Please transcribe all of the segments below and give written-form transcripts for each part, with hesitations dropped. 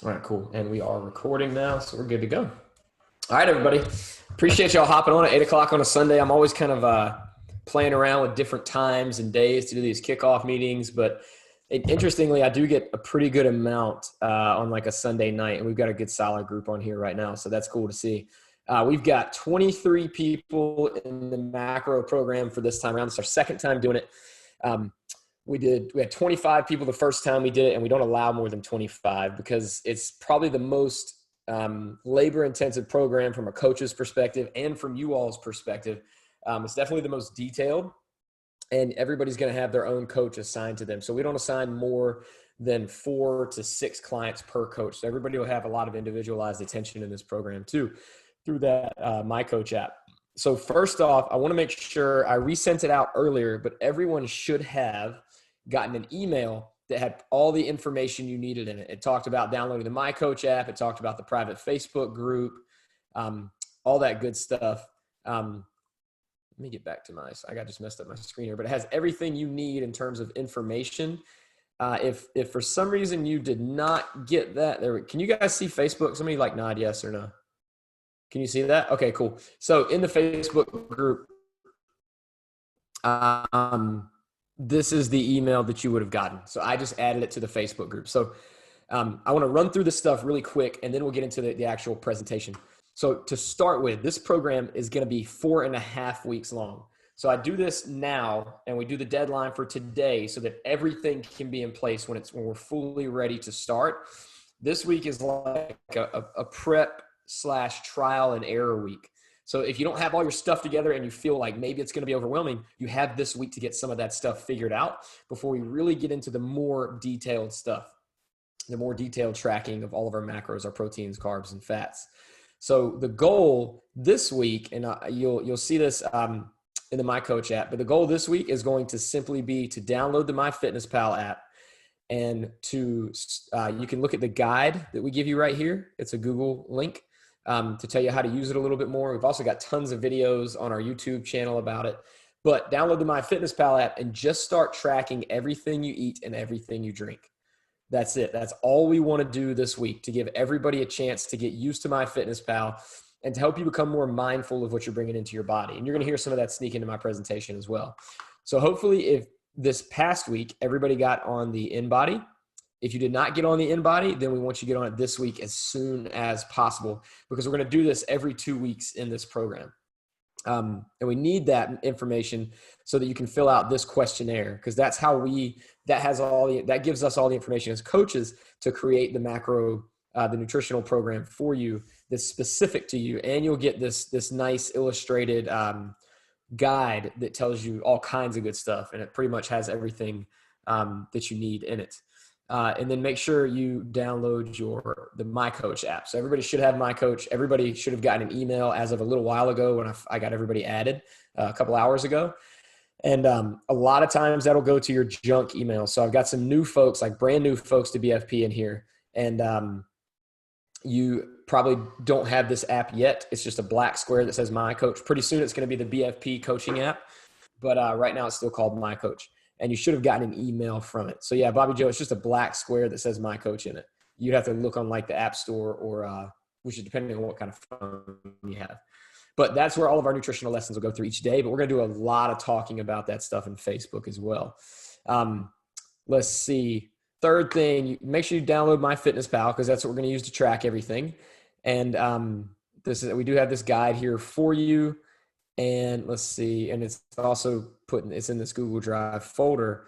All right, cool. And we are recording now, so we're good to go. All right, everybody. Appreciate y'all hopping on at 8 o'clock on a Sunday. I'm always kind of playing around with different times and days to do these kickoff meetings, but interestingly, I do get a pretty good amount on like a Sunday night, and we've got a good solid group on here right now, so that's cool to see. We've got 23 people in the macro program for this time around. It's our second time doing it. We had 25 people the first time we did it, and we don't allow more than 25 because it's probably the most labor intensive program from a coach's perspective and from you all's perspective. It's definitely the most detailed, and everybody's going to have their own coach assigned to them. So we don't assign more than 4 to 6 clients per coach. So everybody will have a lot of individualized attention in this program too, through that My Coach app. So first off, I want to make sure I resent it out earlier, but everyone should have gotten an email that had all the information you needed in it. It talked about downloading the My Coach app. It talked about the private Facebook group, all that good stuff. Let me get back to I just messed up my screen here, but it has everything you need in terms of information. If for some reason you did not get that, can you guys see Facebook? Somebody like nod yes or no. Can you see that? Okay, cool. So in the Facebook group, this is the email that you would have gotten. So I just added it to the Facebook group. So I want to run through this stuff really quick, and then we'll get into the actual presentation. So to start with, this program is going to be 4.5 weeks long. So I do this now, and we do the deadline for today so that everything can be in place when we're fully ready to start. This week is like a prep / trial and error week. So if you don't have all your stuff together and you feel like maybe it's going to be overwhelming, you have this week to get some of that stuff figured out before we really get into the more detailed stuff, the more detailed tracking of all of our macros, our proteins, carbs, and fats. So the goal this week, and you'll see this in the My Coach app, but the goal this week is going to simply be to download the MyFitnessPal app, and you can look at the guide that we give you right here. It's a Google link. To tell you how to use it a little bit more. We've also got tons of videos on our YouTube channel about it. But download the MyFitnessPal app and just start tracking everything you eat and everything you drink. That's it. That's all we want to do this week, to give everybody a chance to get used to MyFitnessPal and to help you become more mindful of what you're bringing into your body. And you're going to hear some of that sneak into my presentation as well. So hopefully, if this past week everybody got on the InBody. If you did not get on the InBody, then we want you to get on it this week as soon as possible, because we're going to do this every 2 weeks in this program. And we need that information so that you can fill out this questionnaire, because that's how that gives us all the information as coaches to create the nutritional program for you that's specific to you. And you'll get this nice illustrated guide that tells you all kinds of good stuff. And it pretty much has everything that you need in it. And then make sure you download the My Coach app. So everybody should have My Coach. Everybody should have gotten an email as of a little while ago when I got everybody added a couple hours ago. And a lot of times that'll go to your junk email. So I've got some new folks, like brand new folks to BFP in here. And you probably don't have this app yet. It's just a black square that says My Coach. Pretty soon it's going to be the BFP coaching app. But right now it's still called My Coach. And you should have gotten an email from it. So yeah, Bobby Joe, it's just a black square that says My Coach in it. You'd have to look on like the App Store or which is depending on what kind of phone you have. But that's where all of our nutritional lessons will go through each day. But we're going to do a lot of talking about that stuff in Facebook as well. Let's see. Third thing, make sure you download MyFitnessPal, because that's what we're going to use to track everything. And we do have this guide here for you. And let's see, and it's also it's in this Google Drive folder,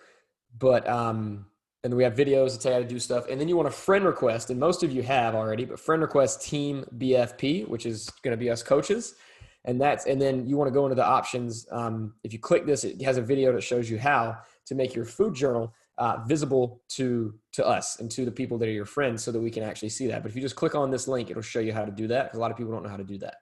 but, and we have videos that tell you how to do stuff. And then you want a friend request, and most of you have already, but friend request Team BFP, which is going to be us coaches. And then you want to go into the options. If you click this, it has a video that shows you how to make your food journal visible to us and to the people that are your friends, so that we can actually see that. But if you just click on this link, it'll show you how to do that, because a lot of people don't know how to do that.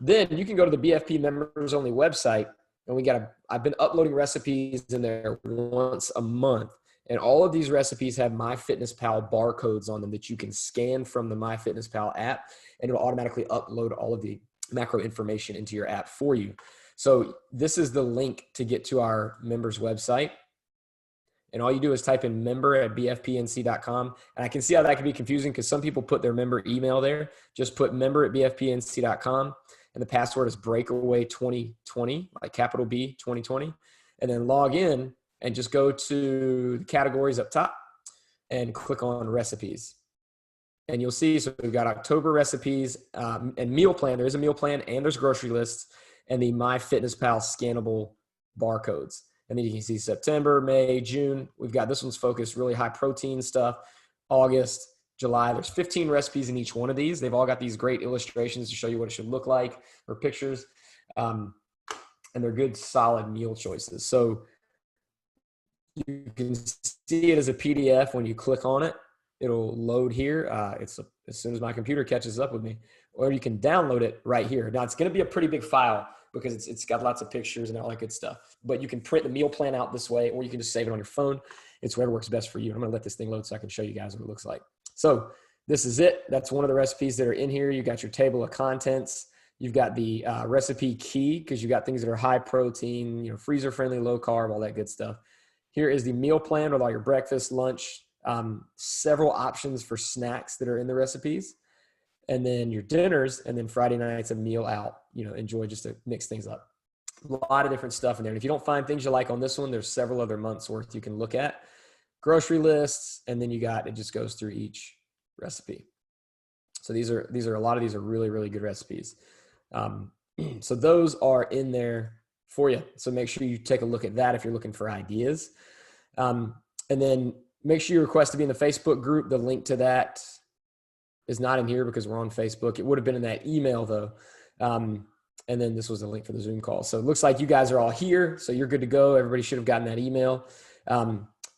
Then you can go to the BFP members only website, and I've been uploading recipes in there once a month. And all of these recipes have MyFitnessPal barcodes on them that you can scan from the MyFitnessPal app, and it'll automatically upload all of the macro information into your app for you. So this is the link to get to our members website. And all you do is type in member@bfpnc.com. And I can see how that can be confusing because some people put their member email there. Just put member@bfpnc.com. And the password is breakaway 2020, like capital B 2020. And then log in and just go to the categories up top and click on recipes. And you'll see, so we've got October recipes and meal plan. There is a meal plan and there's grocery lists and the MyFitnessPal scannable barcodes. And then you can see September, May, June. We've got, this one's focused really high protein stuff. August, July, there's 15 recipes in each one of these. They've all got these great illustrations to show you what it should look like or pictures. And they're good, solid meal choices. So you can see it as a PDF when you click on it. It'll load here. As soon as my computer catches up with me, or you can download it right here. Now it's going to be a pretty big file because it's got lots of pictures and all that good stuff, but you can print the meal plan out this way, or you can just save it on your phone. It's whatever works best for you. I'm going to let this thing load so I can show you guys what it looks like. So this is it. That's one of the recipes that are in here. You got your table of contents. You've got the recipe key because you got things that are high protein, you know, freezer friendly, low carb, all that good stuff. Here is the meal plan with all your breakfast, lunch, several options for snacks that are in the recipes, and then your dinners, and then Friday night's a meal out, you know, enjoy just to mix things up. A lot of different stuff in there. And if you don't find things you like on this one, there's several other months worth you can look at. Grocery lists, and then you got, it just goes through each recipe. So these are a lot of these are really, really good recipes. So those are in there for you. So make sure you take a look at that if you're looking for ideas. And then make sure you request to be in the Facebook group. The link to that is not in here because we're on Facebook. It would have been in that email though. And then this was the link for the Zoom call. So it looks like you guys are all here. So you're good to go. Everybody should have gotten that email.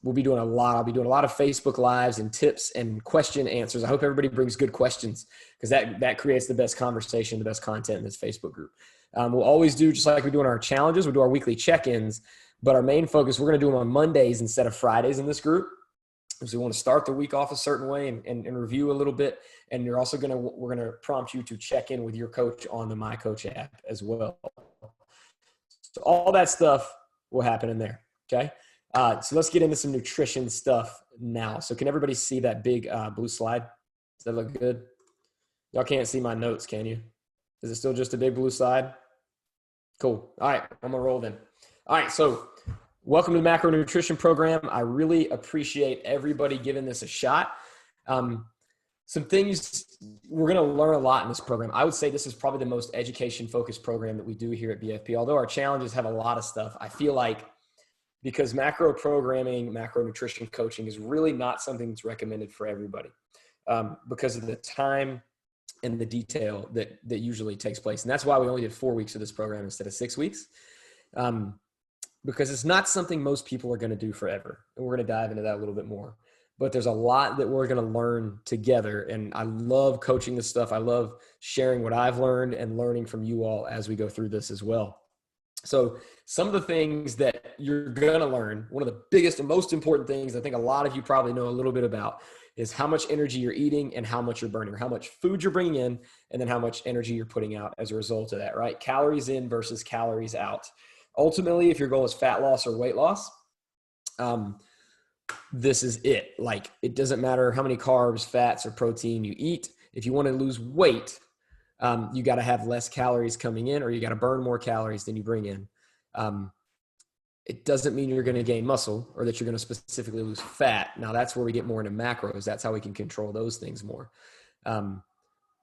We'll be doing I'll be doing a lot of Facebook lives and tips and question answers. I hope everybody brings good questions because that creates the best conversation, the best content in this Facebook group. We'll always do, just like we do in our challenges, we'll do our weekly check-ins, but our main focus, we're going to do them on Mondays instead of Fridays in this group. So we want to start the week off a certain way and review a little bit. And we're going to prompt you to check in with your coach on the My Coach app as well. So all that stuff will happen in there. Okay. So let's get into some nutrition stuff now. So can everybody see that big blue slide? Does that look good? Y'all can't see my notes, can you? Is it still just a big blue slide? Cool. All right. I'm going to roll then. All right. So welcome to the Macro Nutrition Program. I really appreciate everybody giving this a shot. Some things, we're going to learn a lot in this program. I would say this is probably the most education-focused program that we do here at BFP. Although our challenges have a lot of stuff, I feel like because macro programming, macro nutrition coaching is really not something that's recommended for everybody because of the time and the detail that usually takes place. And that's why we only did 4 weeks of this program instead of 6 weeks. Because it's not something most people are going to do forever. And we're going to dive into that a little bit more. But there's a lot that we're going to learn together. And I love coaching this stuff. I love sharing what I've learned and learning from you all as we go through this as well. So some of the things that you're going to learn, one of the biggest and most important things I think a lot of you probably know a little bit about is how much energy you're eating and how much you're burning, or how much food you're bringing in and then how much energy you're putting out as a result of that, right? Calories in versus calories out. Ultimately, if your goal is fat loss or weight loss, this is it. Like, it doesn't matter how many carbs, fats, or protein you eat. If you want to lose weight, you got to have less calories coming in, or you got to burn more calories than you bring in. It doesn't mean you're going to gain muscle or that you're going to specifically lose fat. Now, that's where we get more into macros. That's how we can control those things more.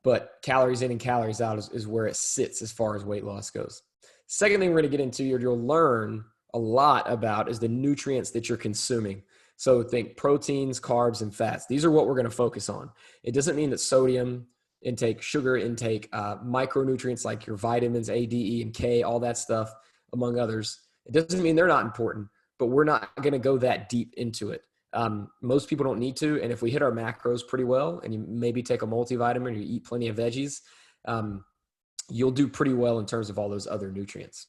But calories in and calories out is where it sits as far as weight loss goes. Second thing we're going to get into, you'll learn a lot about is the nutrients that you're consuming. So think proteins, carbs, and fats. These are what we're going to focus on. It doesn't mean that sodium intake, sugar intake, micronutrients like your vitamins, A, D, E, and K, all that stuff, among others. It doesn't mean they're not important, but we're not going to go that deep into it. Most people don't need to. And if we hit our macros pretty well, and you maybe take a multivitamin or you eat plenty of veggies, you'll do pretty well in terms of all those other nutrients.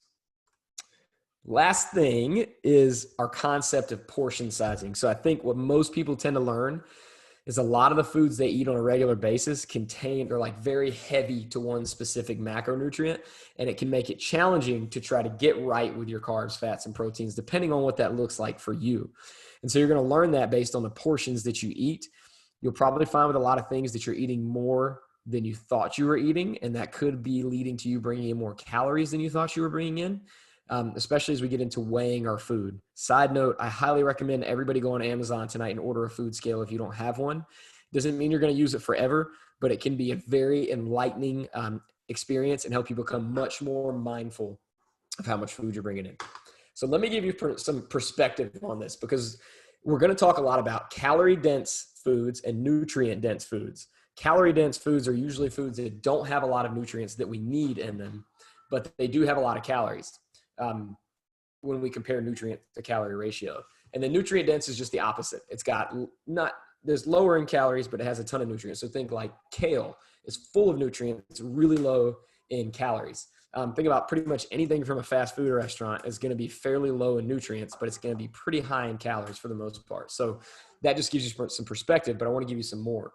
Last thing is our concept of portion sizing. So I think what most people tend to learn is a lot of the foods they eat on a regular basis they're like very heavy to one specific macronutrient, and it can make it challenging to try to get right with your carbs, fats, and proteins, depending on what that looks like for you. And so you're going to learn that based on the portions that you eat. You'll probably find with a lot of things that you're eating more than you thought you were eating, and that could be leading to you bringing in more calories than you thought you were bringing in. Especially as we get into weighing our food. Side note, I highly recommend everybody go on Amazon tonight and order a food scale if you don't have one. Doesn't mean you're going to use it forever, but it can be a very enlightening experience and help you become much more mindful of how much food you're bringing in. So let me give you some perspective on this, because we're going to talk a lot about calorie-dense foods and nutrient-dense foods. Calorie-dense foods are usually foods that don't have a lot of nutrients that we need in them, but they do have a lot of calories. When we compare nutrient to calorie ratio. And then nutrient dense is just the opposite. It's got there's lower in calories, but it has a ton of nutrients. So think like kale is full of nutrients. It's really low in calories. Think about pretty much anything from a fast food restaurant is going to be fairly low in nutrients, but it's going to be pretty high in calories for the most part. So that just gives you some perspective, but I want to give you some more.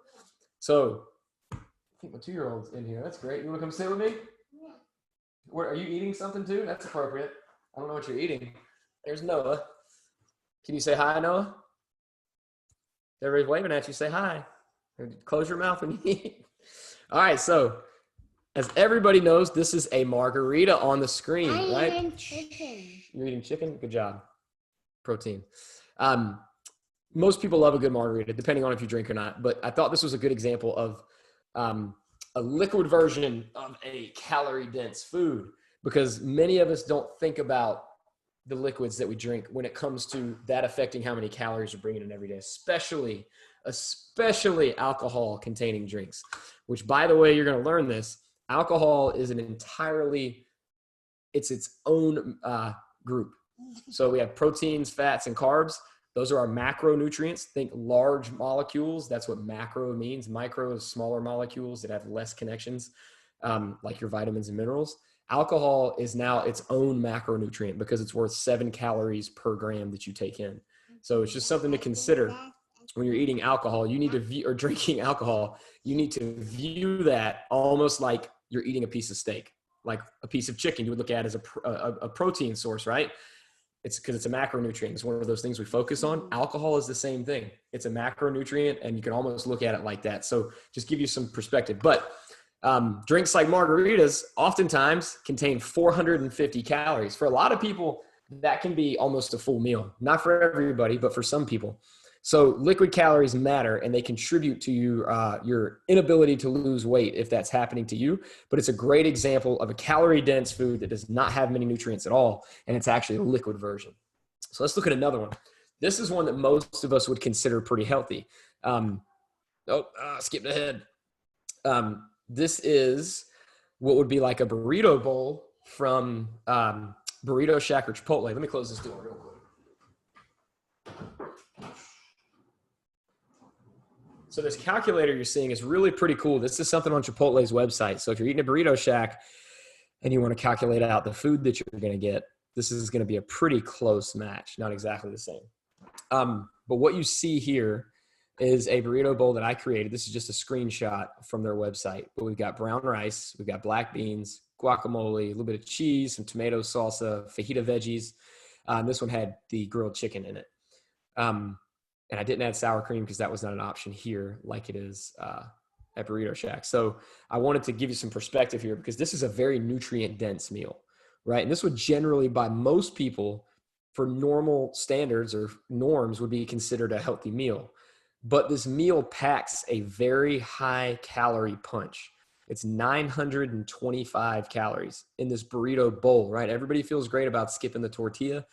So I think my 2-year-old's in here. That's great. You want to come sit with me? Where, are you eating something too? That's appropriate. I don't know what you're eating. There's Noah. Can you say hi, Noah? Everybody's waving at you. Say hi. Close your mouth when you eat. All right. So as everybody knows, this is a margarita on the screen, right? I'm eating chicken. You're eating chicken? Good job. Protein. Most people love a good margarita, depending on if you drink or not. But I thought this was a good example of a liquid version of a calorie-dense food, because many of us don't think about the liquids that we drink when it comes to that affecting how many calories you're bringing in every day, especially alcohol-containing drinks, which, by the way, you're going to learn this. Alcohol is it's its own group. So we have proteins, fats, and carbs. Those are our macronutrients. Think large molecules. That's what macro means. Micro is smaller molecules that have less connections, like your vitamins and minerals. Alcohol is now its own macronutrient because it's worth 7 calories per gram that you take in. So it's just something to consider when you're eating alcohol. You need to view, or drinking alcohol, you need to view that almost like you're eating a piece of steak, like a piece of chicken you would look at as a protein source, right? It's because it's a macronutrient. It's one of those things we focus on. Alcohol is the same thing. It's a macronutrient, and you can almost look at it like that. So just give you some perspective. But drinks like margaritas oftentimes contain 450 calories. For a lot of people, that can be almost a full meal. Not for everybody, but for some people. So liquid calories matter, and they contribute to your inability to lose weight if that's happening to you. But it's a great example of a calorie-dense food that does not have many nutrients at all, and it's actually a liquid version. So let's look at another one. This is one that most of us would consider pretty healthy. Skipped ahead. This is what would be like a burrito bowl from Burrito Shack or Chipotle. Let me close this door real quick. So this calculator you're seeing is really pretty cool. This is something on Chipotle's website. So if you're eating a Burrito Shack and you want to calculate out the food that you're going to get, this is going to be a pretty close match. Not exactly the same. But what you see here is a burrito bowl that I created. This is just a screenshot from their website. But we've got brown rice, we've got black beans, guacamole, a little bit of cheese, some tomato salsa, fajita veggies. This one had the grilled chicken in it. And I didn't add sour cream because that was not an option here like it is at Burrito Shack. So I wanted to give you some perspective here because this is a very nutrient-dense meal, right? And this would generally, by most people, for normal standards or norms, would be considered a healthy meal. But this meal packs a very high calorie punch. It's 925 calories in this burrito bowl, right? Everybody feels great about skipping the tortilla.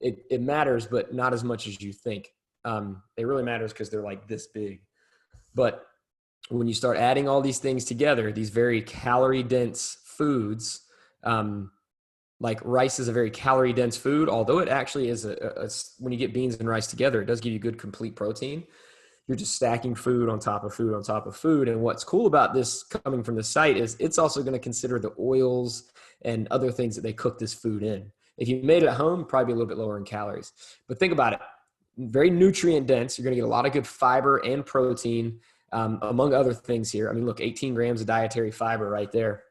It matters, but not as much as you think. It really matters because they're like this big. But when you start adding all these things together, these very calorie dense foods, like rice is a very calorie dense food, although it actually is when you get beans and rice together, it does give you good complete protein. You're just stacking food on top of food on top of food. And what's cool about this coming from the site is it's also going to consider the oils and other things that they cook this food in. If you made it at home, probably a little bit lower in calories. But think about it. very nutrient dense. You're going to get a lot of good fiber and protein, among other things here. I mean, look, 18 grams of dietary fiber right there,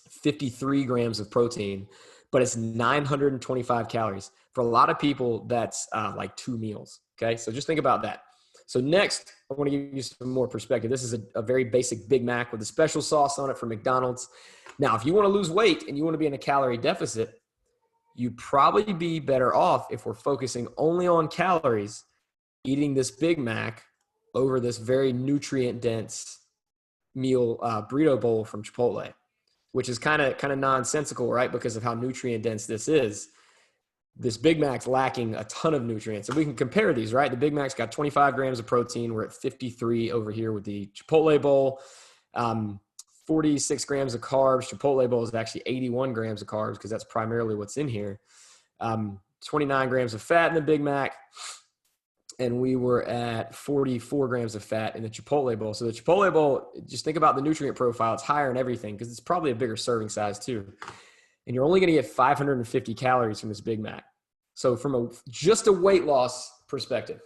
53 grams of protein, but it's 925 calories. For a lot of people, that's like 2 meals. Okay. So just think about that. So next, I want to give you some more perspective. This is a very basic Big Mac with a special sauce on it from McDonald's. Now, if you want to lose weight and you want to be in a calorie deficit, you'd probably be better off, if we're focusing only on calories, eating this Big Mac over this very nutrient dense meal, burrito bowl from Chipotle, which is kind of nonsensical, right? Because of how nutrient dense this is. This Big Mac's lacking a ton of nutrients. And we can compare these, right? The Big Mac's got 25 grams of protein. We're at 53 over here with the Chipotle bowl. 46 grams of carbs. Chipotle bowl is actually 81 grams of carbs because that's primarily what's in here. 29 grams of fat in the Big Mac. And we were at 44 grams of fat in the Chipotle bowl. So the Chipotle bowl, just think about the nutrient profile. It's higher in everything because it's probably a bigger serving size too. And you're only going to get 550 calories from this Big Mac. So from just a weight loss perspective,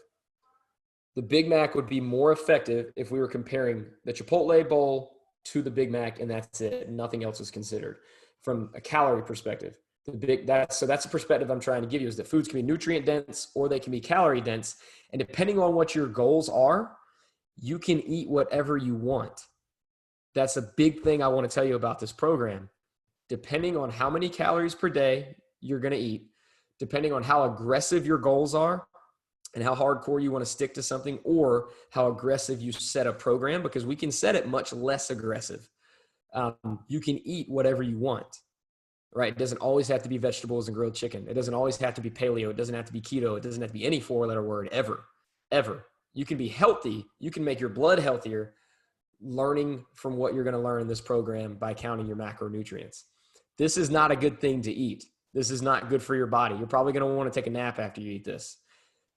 the Big Mac would be more effective if we were comparing the Chipotle bowl to the Big Mac, and that's it. Nothing else is considered from a calorie perspective. So that's the perspective I'm trying to give you, is that foods can be nutrient dense or they can be calorie dense. And depending on what your goals are, you can eat whatever you want. That's a big thing I want to tell you about this program. Depending on how many calories per day you're going to eat, depending on how aggressive your goals are and how hardcore you want to stick to something, or how aggressive you set a program, because we can set it much less aggressive. You can eat whatever you want, right? It doesn't always have to be vegetables and grilled chicken. It doesn't always have to be paleo. It doesn't have to be keto. It doesn't have to be any 4-letter word ever. You can be healthy. You can make your blood healthier learning from what you're going to learn in this program by counting your macronutrients. This is not a good thing to eat. This is not good for your body. You're probably going to want to take a nap after you eat this.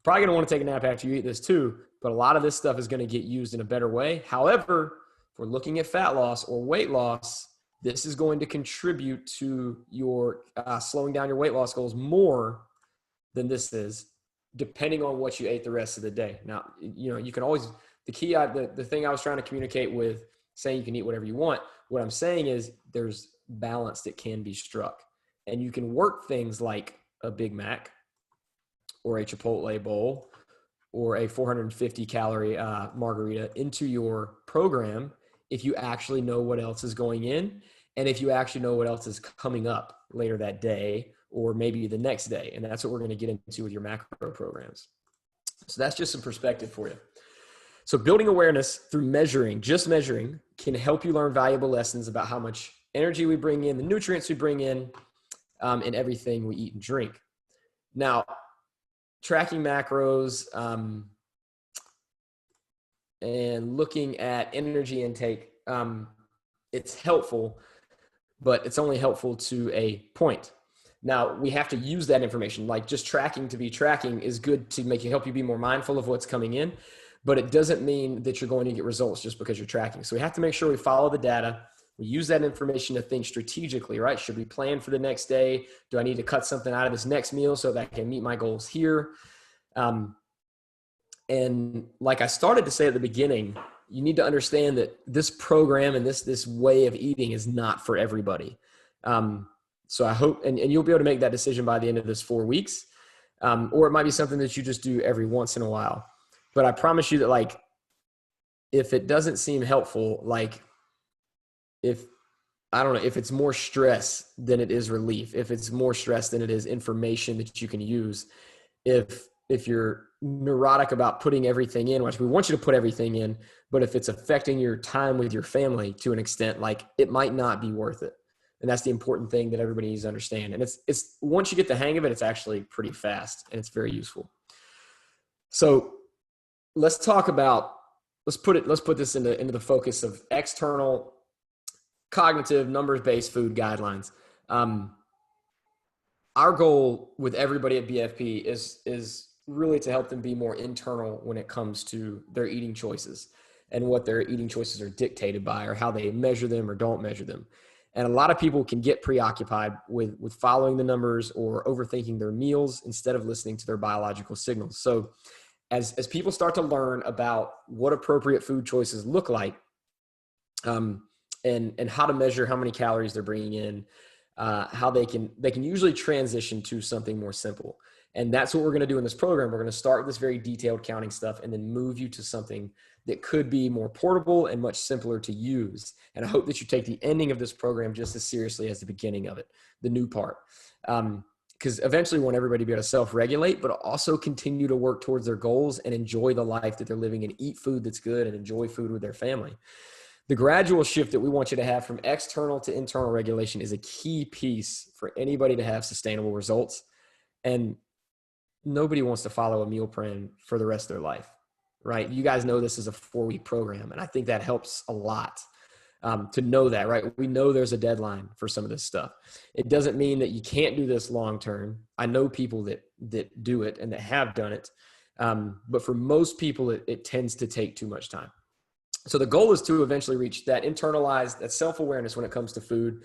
Probably going to want to take a nap after you eat this too, but a lot of this stuff is going to get used in a better way. However, if we're looking at fat loss or weight loss, this is going to contribute to your slowing down your weight loss goals more than this is, depending on what you ate the rest of the day. Now, you can always, the thing I was trying to communicate with saying you can eat whatever you want, what I'm saying is there's balance that can be struck, and you can work things like a Big Mac or a Chipotle bowl or a 450 calorie margarita into your program if you actually know what else is going in, and if you actually know what else is coming up later that day or maybe the next day. And that's what we're going to get into with your macro programs. So that's just some perspective for you. So building awareness through just measuring, can help you learn valuable lessons about how much energy we bring in, the nutrients we bring in, and everything we eat and drink. Now, tracking macros and looking at energy intake, it's helpful, but it's only helpful to a point. Now, we have to use that information. Like, just tracking to be tracking is good to help you be more mindful of what's coming in, but it doesn't mean that you're going to get results just because you're tracking. So we have to make sure we follow the data. We use that information to think strategically, right? Should we plan for the next day? Do I need to cut something out of this next meal so that I can meet my goals here? And like I started to say at the beginning, you need to understand that this program and this way of eating is not for everybody. So I hope, and you'll be able to make that decision by the end of this 4 weeks. Or it might be something that you just do every once in a while. But I promise you that, like, if it doesn't seem helpful, like, if it's more stress than it is relief, if it's more stress than it is information that you can use, if you're neurotic about putting everything in, which we want you to put everything in, but if it's affecting your time with your family to an extent, like, it might not be worth it. And that's the important thing that everybody needs to understand. And it's once you get the hang of it, it's actually pretty fast and it's very useful. So let's put this into the focus of external cognitive numbers-based food guidelines. Our goal with everybody at BFP is really to help them be more internal when it comes to their eating choices and what their eating choices are dictated by, or how they measure them or don't measure them. And a lot of people can get preoccupied with following the numbers or overthinking their meals instead of listening to their biological signals. So as people start to learn about what appropriate food choices look like, and how to measure how many calories they're bringing in, how they can usually transition to something more simple. And that's what we're going to do in this program. We're going to start with this very detailed counting stuff and then move you to something that could be more portable and much simpler to use. And I hope that you take the ending of this program just as seriously as the beginning of it, the new part. Because eventually we want everybody to be able to self-regulate, but also continue to work towards their goals and enjoy the life that they're living and eat food that's good and enjoy food with their family. The gradual shift that we want you to have from external to internal regulation is a key piece for anybody to have sustainable results. And nobody wants to follow a meal plan for the rest of their life, right? You guys know this is a 4-week program, and I think that helps a lot to know that, right? We know there's a deadline for some of this stuff. It doesn't mean that you can't do this long-term. I know people that do it and that have done it. But for most people, it tends to take too much time. So the goal is to eventually reach that internalized, that self-awareness when it comes to food,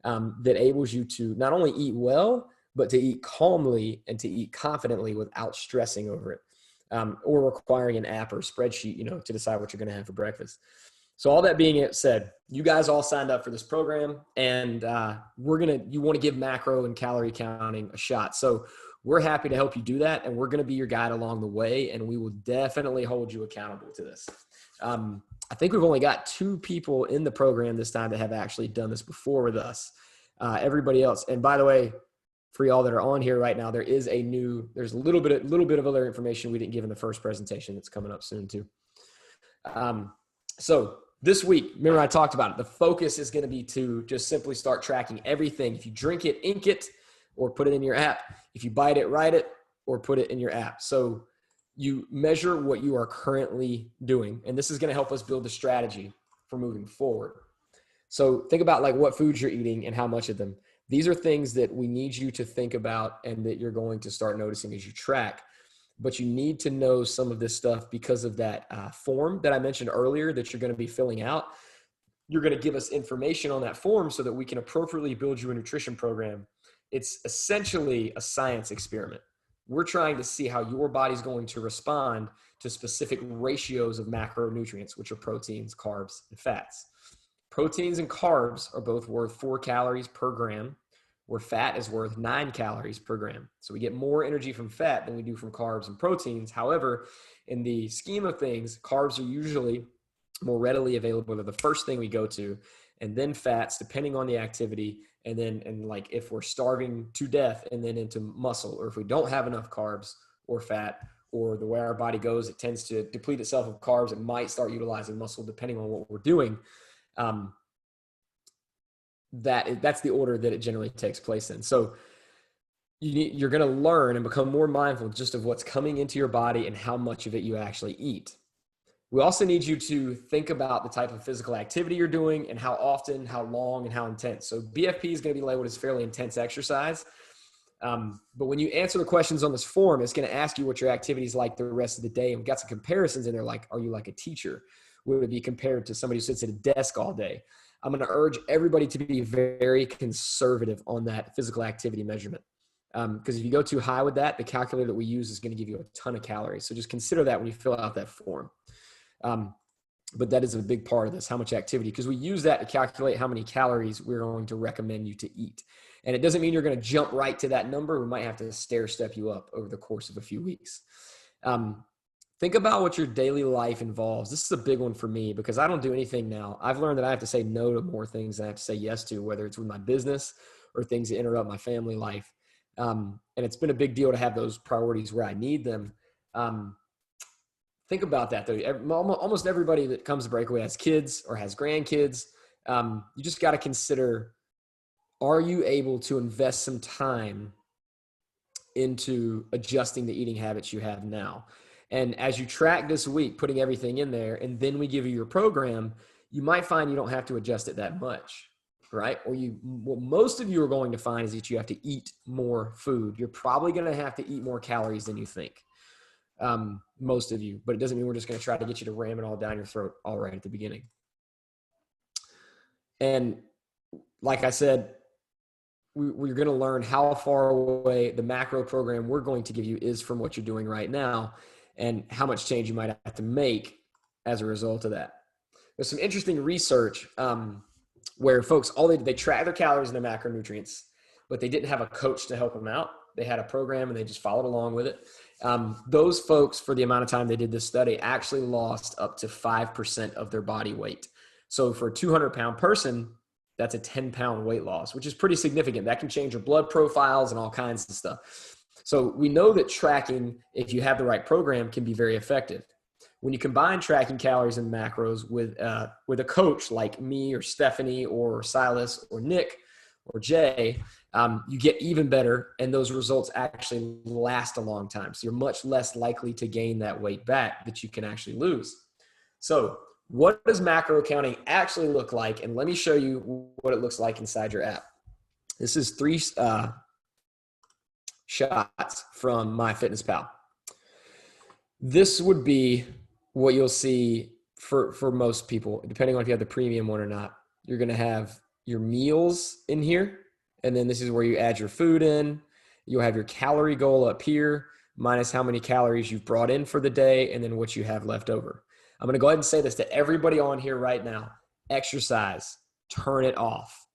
that enables you to not only eat well, but to eat calmly and to eat confidently without stressing over it, or requiring an app or spreadsheet, to decide what you're going to have for breakfast. So all that being said, you guys all signed up for this program, and you want to give macro and calorie counting a shot. So we're happy to help you do that, and we're going to be your guide along the way, and we will definitely hold you accountable to this. I think we've only got 2 people in the program this time that have actually done this before with us. Everybody else, and by the way, for y'all that are on here right now, there's a little bit of other information we didn't give in the first presentation that's coming up soon too. So this week, remember I talked about it. The focus is going to be to just simply start tracking everything. If you drink it, ink it, or put it in your app. If you bite it, write it, or put it in your app. So you measure what you are currently doing, and this is going to help us build a strategy for moving forward. So think about like what foods you're eating and how much of them. These are things that we need you to think about and that you're going to start noticing as you track. But you need to know some of this stuff because of that form that I mentioned earlier that you're going to be filling out. You're going to give us information on that form so that we can appropriately build you a nutrition program. It's essentially a science experiment. We're trying to see how your body's going to respond to specific ratios of macronutrients, which are proteins, carbs, and fats. Proteins and carbs are both worth 4 calories per gram, where fat is worth 9 calories per gram. So we get more energy from fat than we do from carbs and proteins. However, in the scheme of things, carbs are usually more readily available. They're the first thing we go to, and then fats, depending on the activity, and like if we're starving to death, and then into muscle, or if we don't have enough carbs or fat, or the way our body goes, it tends to deplete itself of carbs. It might start utilizing muscle depending on what we're doing. That's the order that it generally takes place in. So you're going to learn and become more mindful just of what's coming into your body and how much of it you actually eat. We also need you to think about the type of physical activity you're doing and how often, how long, and how intense. So BFP is going to be labeled as fairly intense exercise. But when you answer the questions on this form, it's going to ask you what your activity is like the rest of the day. And we've got some comparisons in there, like, are you like a teacher? Would it be compared to somebody who sits at a desk all day? I'm going to urge everybody to be very conservative on that physical activity measurement. Because if you go too high with that, the calculator that we use is going to give you a ton of calories. So just consider that when you fill out that form. But that is a big part of this, how much activity, because we use that to calculate how many calories we're going to recommend you to eat. And it doesn't mean you're going to jump right to that number. We might have to stair step you up over the course of a few weeks. Think about what your daily life involves. This is a big one for me because I don't do anything now. I've learned that I have to say no to more things than I have to say yes to, whether it's with my business or things that interrupt my family life. And it's been a big deal to have those priorities where I need them. Think about that though. Almost everybody that comes to Breakaway has kids or has grandkids. You just got to consider, are you able to invest some time into adjusting the eating habits you have now? And as you track this week, putting everything in there, and then we give you your program, you might find you don't have to adjust it that much, right? Or what most of you are going to find is that you have to eat more food. You're probably going to have to eat more calories than you think, most of you, but it doesn't mean we're just going to try to get you to ram it all down your throat all right at the beginning. And like I said, we're going to learn how far away the macro program we're going to give you is from what you're doing right now and how much change you might have to make as a result of that. There's some interesting research where folks, they track their calories and their macronutrients, but they didn't have a coach to help them out. They had a program and they just followed along with it. Those folks, for the amount of time they did this study, actually lost up to 5% of their body weight. So for a 200-pound person, that's a 10-pound weight loss, which is pretty significant. That can change your blood profiles and all kinds of stuff. So we know that tracking, if you have the right program, can be very effective. When you combine tracking calories and macros with a coach like me or Stephanie or Silas or Nick or Jay, you get even better, and those results actually last a long time. So you're much less likely to gain that weight back that you can actually lose. So what does macro counting actually look like? And let me show you what it looks like inside your app. This is 3 shots from MyFitnessPal. This would be what you'll see for most people, depending on if you have the premium one or not. You're going to have your meals in here, and then this is where you add your food in. You'll have your calorie goal up here, minus how many calories you've brought in for the day, and then what you have left over. I'm going to go ahead and say this to everybody on here right now. Exercise, turn it off.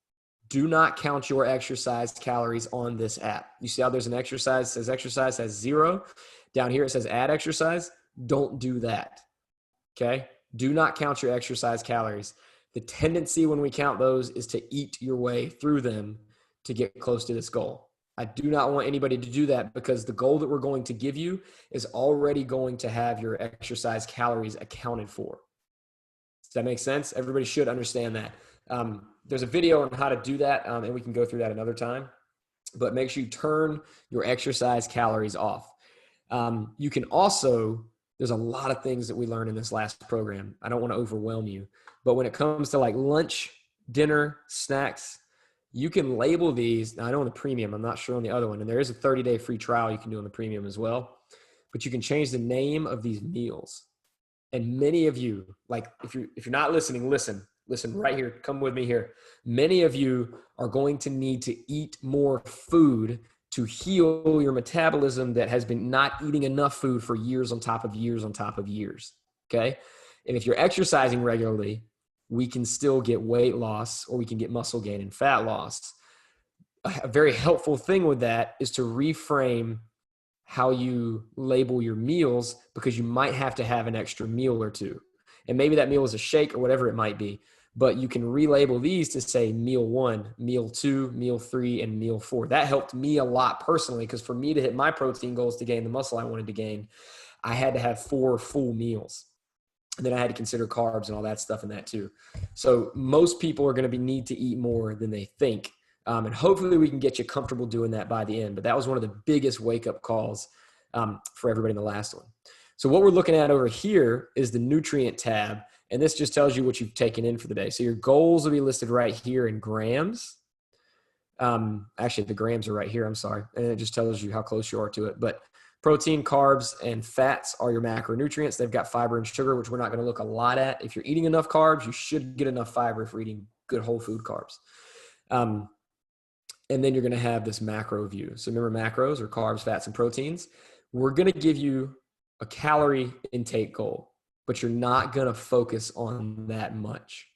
Do not count your exercise calories on this app. You see how there's an exercise, it says exercise has 0. Down here it says add exercise. Don't do that. Okay? Do not count your exercise calories. The tendency when we count those is to eat your way through them to get close to this goal. I do not want anybody to do that, because the goal that we're going to give you is already going to have your exercise calories accounted for. Does that make sense? Everybody should understand that. There's a video on how to do that, and we can go through that another time. But make sure you turn your exercise calories off. You can also, there's a lot of things that we learned in this last program. I don't want to overwhelm you, but when it comes to like lunch, dinner, snacks, you can label these. Now, I know on the premium, I'm not sure on the other one, and there is a 30-day free trial you can do on the premium as well, but you can change the name of these meals. And many of you, like if you're not listening, listen right here. Come with me here. Many of you are going to need to eat more food to heal your metabolism that has been not eating enough food for years on top of years on top of years. Okay. And if you're exercising regularly, we can still get weight loss, or we can get muscle gain and fat loss. A very helpful thing with that is to reframe how you label your meals, because you might have to have an extra meal or two. And maybe that meal is a shake or whatever it might be, but you can relabel these to say meal 1, meal 2, meal 3, and meal 4. That helped me a lot personally, because for me to hit my protein goals to gain the muscle I wanted to gain, I had to have 4 full meals. And then I had to consider carbs and all that stuff in that too. So most people are going to need to eat more than they think. And hopefully we can get you comfortable doing that by the end. But that was one of the biggest wake-up calls for everybody in the last one. So what we're looking at over here is the nutrient tab. And this just tells you what you've taken in for the day. So your goals will be listed right here in grams. Actually, the grams are right here. I'm sorry. And it just tells you how close you are to it. But protein, carbs, and fats are your macronutrients. They've got fiber and sugar, which we're not going to look a lot at. If you're eating enough carbs, you should get enough fiber if you're eating good whole food carbs. And then you're going to have this macro view. So remember, macros are carbs, fats, and proteins. We're going to give you a calorie intake goal, but you're not going to focus on that much.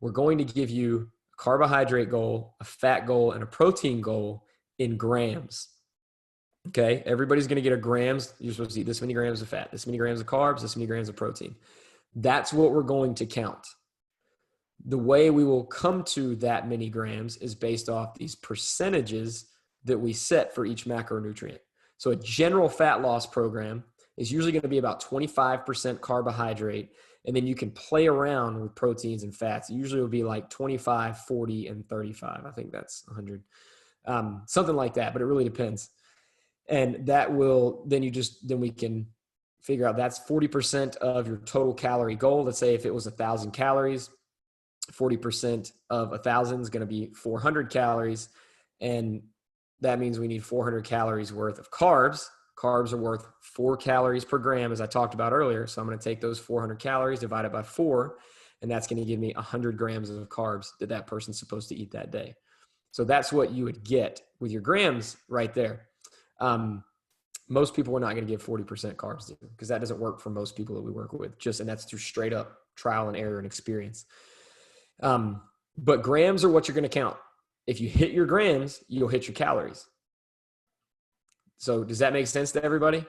We're going to give you a carbohydrate goal, a fat goal, and a protein goal in grams. Okay, everybody's going to get a grams. You're supposed to eat this many grams of fat, this many grams of carbs, this many grams of protein. That's what we're going to count. The way we will come to that many grams is based off these percentages that we set for each macronutrient. So a general fat loss program is usually going to be about 25% carbohydrate, and then you can play around with proteins and fats. It usually will be like 25, 40, and 35. I think that's 100. Something like that, but it really depends. And that will, then we can figure out that's 40% of your total calorie goal. Let's say if it was 1,000 calories, 40% of 1,000 is going to be 400 calories. And that means we need 400 calories worth of carbs. Carbs are worth 4 calories per gram, as I talked about earlier. So I'm going to take those 400 calories, divide it by 4, and that's going to give me 100 grams of carbs that person's supposed to eat that day. So that's what you would get with your grams right there. Most people are not going to give 40% carbs to, because that doesn't work for most people that we work with, and that's through straight up trial and error and experience. But grams are what you're going to count. If you hit your grams, you'll hit your calories. So does that make sense to everybody?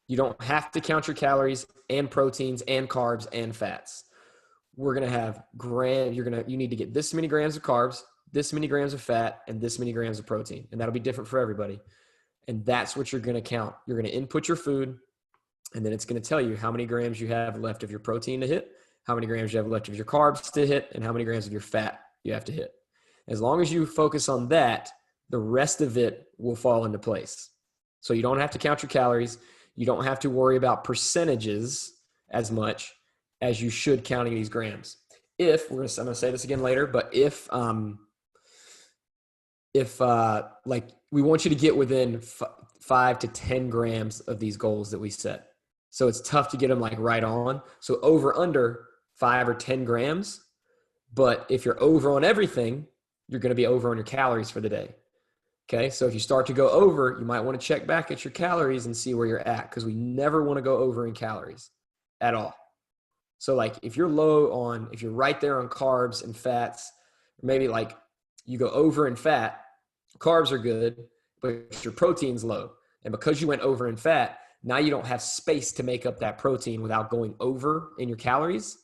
You don't have to count your calories and proteins and carbs and fats. We're going to have you need to get this many grams of carbs, this many grams of fat, and this many grams of protein. And that'll be different for everybody. And that's what you're going to count. You're going to input your food, and then it's going to tell you how many grams you have left of your protein to hit, how many grams you have left of your carbs to hit, and how many grams of your fat you have to hit. As long as you focus on that, the rest of it will fall into place. So you don't have to count your calories. You don't have to worry about percentages as much as you should counting these grams. I'm going to say this again later, but if we want you to get within 5 to 10 grams of these goals that we set. So it's tough to get them like right on. So over under 5 or 10 grams. But if you're over on everything, you're going to be over on your calories for the day. Okay. So if you start to go over, you might want to check back at your calories and see where you're at, because we never want to go over in calories at all. So like if you're right there on carbs and fats, maybe like you go over in fat, carbs are good, but your protein's low. And because you went over in fat, now you don't have space to make up that protein without going over in your calories.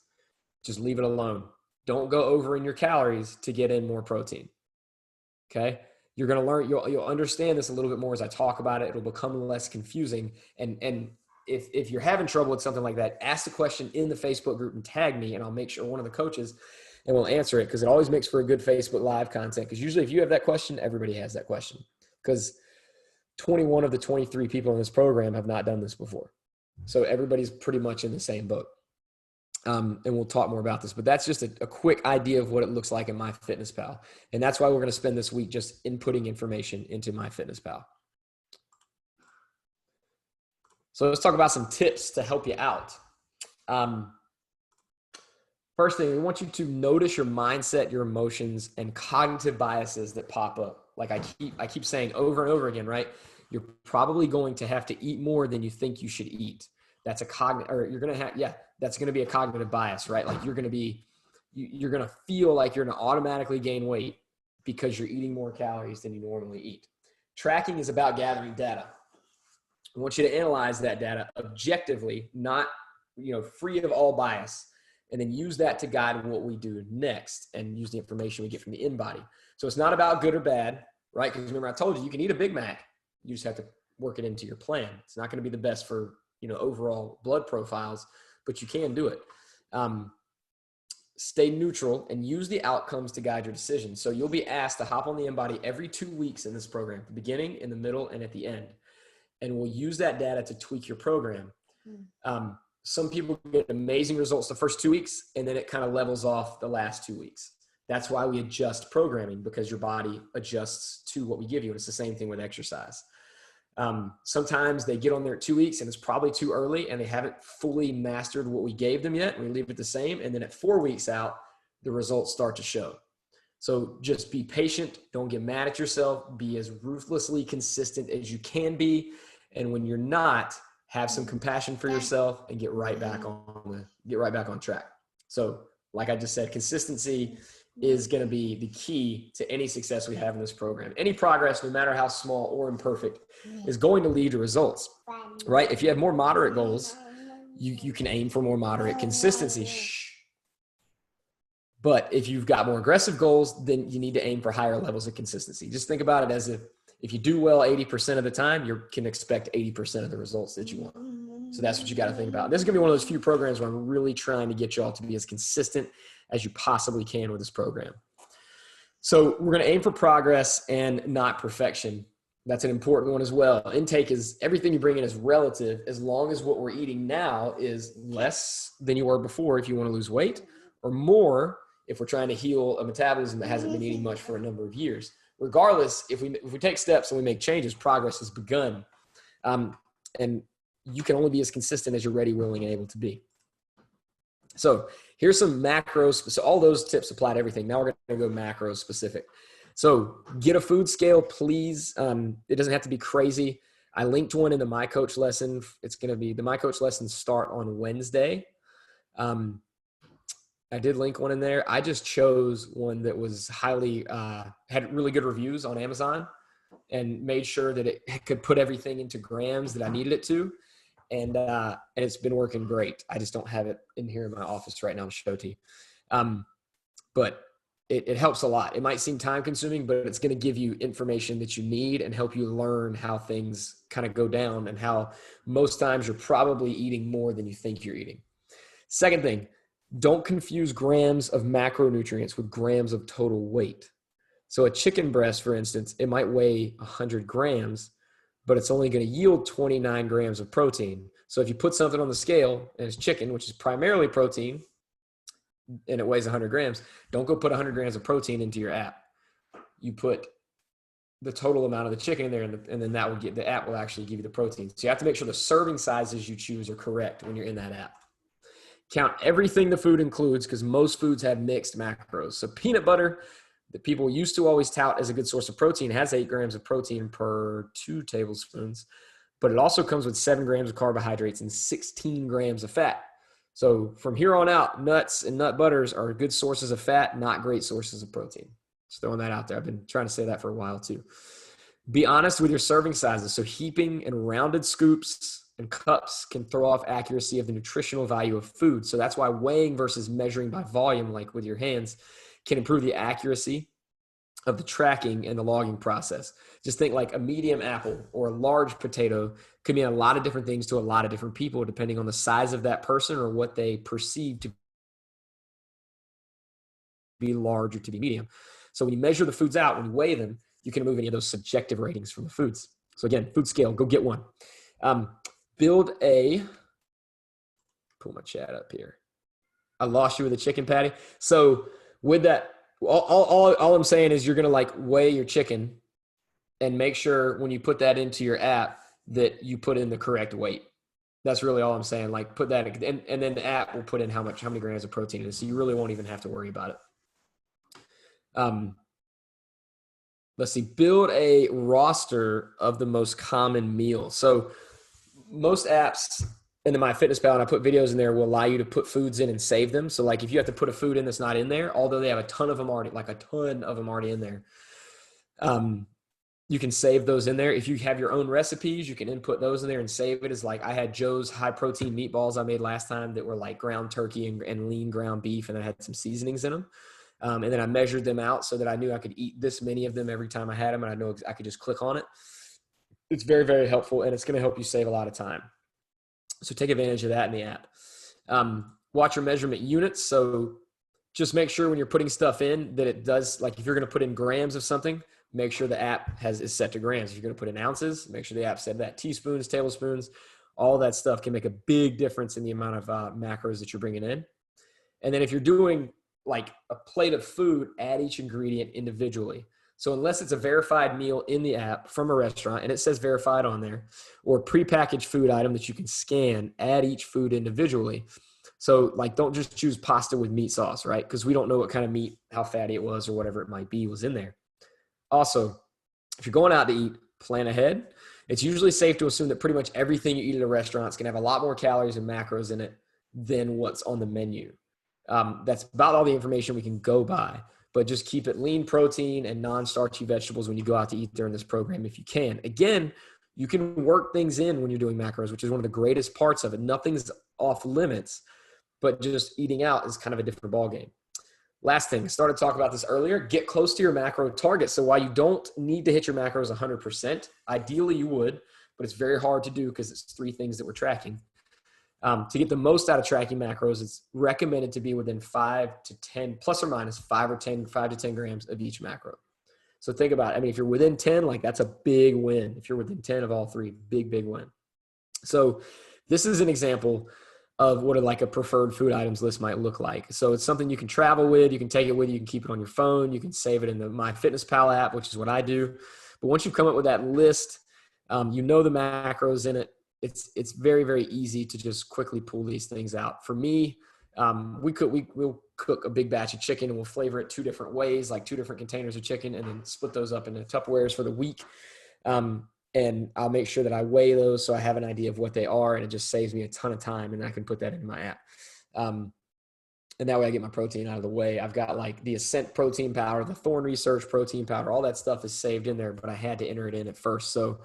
Just leave it alone. Don't go over in your calories to get in more protein. Okay. You're going to learn, you'll understand this a little bit more as I talk about it. It'll become less confusing. And if you're having trouble with something like that, ask the question in the Facebook group and tag me, and I'll make sure one of the coaches and we'll answer it, because it always makes for a good Facebook Live content. Because usually if you have that question, everybody has that question, because 21 of the 23 people in this program have not done this before. So everybody's pretty much in the same boat. And we'll talk more about this, but that's just a quick idea of what it looks like in MyFitnessPal. And that's why we're going to spend this week just inputting information into MyFitnessPal. So let's talk about some tips to help you out. First thing, we want you to notice your mindset, your emotions, and cognitive biases that pop up. Like I keep saying over and over again, right? You're probably going to have to eat more than you think you should eat. That's that's going to be a cognitive bias, right? Like you're going to feel like you're going to automatically gain weight because you're eating more calories than you normally eat. Tracking is about gathering data. I want you to analyze that data objectively, not, free of all bias, and then use that to guide what we do next and use the information we get from the in-body. So it's not about good or bad, right? Because remember, I told you can eat a Big Mac. You just have to work it into your plan. It's not going to be the best for, overall blood profiles, but you can do it. Stay neutral and use the outcomes to guide your decisions. So you'll be asked to hop on the in-body every 2 weeks in this program, at the beginning, in the middle, and at the end. And we'll use that data to tweak your program. Some people get amazing results the first 2 weeks, and then it kind of levels off the last 2 weeks. That's why we adjust programming, because your body adjusts to what we give you. And it's the same thing with exercise. Sometimes they get on there at 2 weeks and it's probably too early and they haven't fully mastered what we gave them yet. We leave it the same. And then at 4 weeks out, the results start to show. So just be patient. Don't get mad at yourself. Be as ruthlessly consistent as you can be. And when you're not, have some compassion for yourself and get right back on track. So like I just said, consistency is going to be the key to any success we have in this program. Any progress, no matter how small or imperfect, is going to lead to results, right? If you have more moderate goals, you can aim for more moderate consistency. But if you've got more aggressive goals, then you need to aim for higher levels of consistency. Just think about it as if you do well 80% of the time, you can expect 80% of the results that you want. So that's what you got to think about. This is going to be one of those few programs where I'm really trying to get you all to be as consistent as you possibly can with this program. So we're going to aim for progress and not perfection. That's an important one as well. Intake is everything you bring in is relative, as long as what we're eating now is less than you were before if you want to lose weight, or more if we're trying to heal a metabolism that hasn't been eating much for a number of years. Regardless, if we take steps and we make changes, progress has begun. And you can only be as consistent as you're ready, willing, and able to be. So here's some macros. So all those tips apply to everything. Now we're going to go macro specific. So get a food scale, please. It doesn't have to be crazy. I linked one in the My Coach lesson. It's going to be the My Coach lessons start on Wednesday. I did link one in there. I just chose one that was highly, had really good reviews on Amazon and made sure that it could put everything into grams that I needed it to. And it's been working great. I just don't have it in here in my office right now to show to you. But it helps a lot. It might seem time consuming, but it's going to give you information that you need and help you learn how things kind of go down and how most times you're probably eating more than you think you're eating. Second thing, don't confuse grams of macronutrients with grams of total weight. So a chicken breast, for instance, it might weigh 100 grams, but it's only going to yield 29 grams of protein. So if you put something on the scale and it's chicken, which is primarily protein, and it weighs 100 grams, don't go put 100 grams of protein into your app. You put the total amount of the chicken in there, and then that will get, the app will actually give you the protein. So you have to make sure the serving sizes you choose are correct when you're in that app. Count everything the food includes, because most foods have mixed macros. So peanut butter, that people used to always tout as a good source of protein, has 8 grams of protein per 2 tablespoons, but it also comes with 7 grams of carbohydrates and 16 grams of fat. So from here on out, nuts and nut butters are good sources of fat, not great sources of protein. Just throwing that out there. I've been trying to say that for a while too. Be honest with your serving sizes. So heaping and rounded scoops and cups can throw off accuracy of the nutritional value of food. So that's why weighing versus measuring by volume, like with your hands, can improve the accuracy of the tracking and the logging process. Just think like a medium apple or a large potato could mean a lot of different things to a lot of different people, depending on the size of that person or what they perceive to be large or to be medium. So when you measure the foods out, when you weigh them, you can remove any of those subjective ratings from the foods. So again, food scale, go get one. Pull my chat up here. I lost you with a chicken patty. So with that, all I'm saying is you're going to like weigh your chicken and make sure when you put that into your app that you put in the correct weight. That's really all I'm saying. Like put that in, and then the app will put in how many grams of protein it is. So you really won't even have to worry about it. Let's see, build a roster of the most common meals. So most apps and then MyFitnessPal, and I put videos in there, will allow you to put foods in and save them. So like if you have to put a food in that's not in there, although they have a ton of them already in there, you can save those in there. If you have your own recipes, you can input those in there and save it as like, I had Joe's high protein meatballs I made last time that were like ground turkey and lean ground beef, and I had some seasonings in them. And then I measured them out so that I knew I could eat this many of them every time I had them, and I know I could just click on it. It's very, very helpful, and it's going to help you save a lot of time. So take advantage of that in the app. Watch your measurement units. So just make sure when you're putting stuff in that it does, like if you're going to put in grams of something, make sure the app is set to grams. If you're going to put in ounces, make sure the app set that. Teaspoons, tablespoons, all that stuff can make a big difference in the amount of macros that you're bringing in. And then if you're doing like a plate of food, add each ingredient individually. So unless it's a verified meal in the app from a restaurant, and it says verified on there, or prepackaged food item that you can scan, add each food individually. So like, don't just choose pasta with meat sauce, right? Because we don't know what kind of meat, how fatty it was, or whatever it might be was in there. Also, if you're going out to eat, plan ahead. It's usually safe to assume that pretty much everything you eat at a restaurant is going to have a lot more calories and macros in it than what's on the menu. That's about all the information we can go by. But just keep it lean protein and non-starchy vegetables when you go out to eat during this program if you can. Again, you can work things in when you're doing macros, which is one of the greatest parts of it. Nothing's off limits, but just eating out is kind of a different ballgame. Last thing, I started talking about this earlier, get close to your macro target. So while you don't need to hit your macros 100%, ideally you would, but it's very hard to do because it's 3 things that we're tracking. To get the most out of tracking macros, it's recommended to be within 5 to 10, plus or minus 5 to 10 grams of each macro. So think about it. I mean, if you're within 10, like that's a big win. If you're within 10 of all 3, big win. So this is an example of what like a preferred food items list might look like. So it's something you can travel with, you can take it with you, you can keep it on your phone, you can save it in the MyFitnessPal app, which is what I do. But once you come up with that list, you know the macros in it. It's very, very easy to just quickly pull these things out. For me, We'll cook a big batch of chicken and we'll flavor it 2 different ways, like 2 different containers of chicken, and then split those up into Tupperwares for the week. And I'll make sure that I weigh those so I have an idea of what they are, and it just saves me a ton of time, and I can put that in my app. And that way I get my protein out of the way. I've got like the Ascent protein powder, the Thorn Research protein powder, all that stuff is saved in there, but I had to enter it in at first. So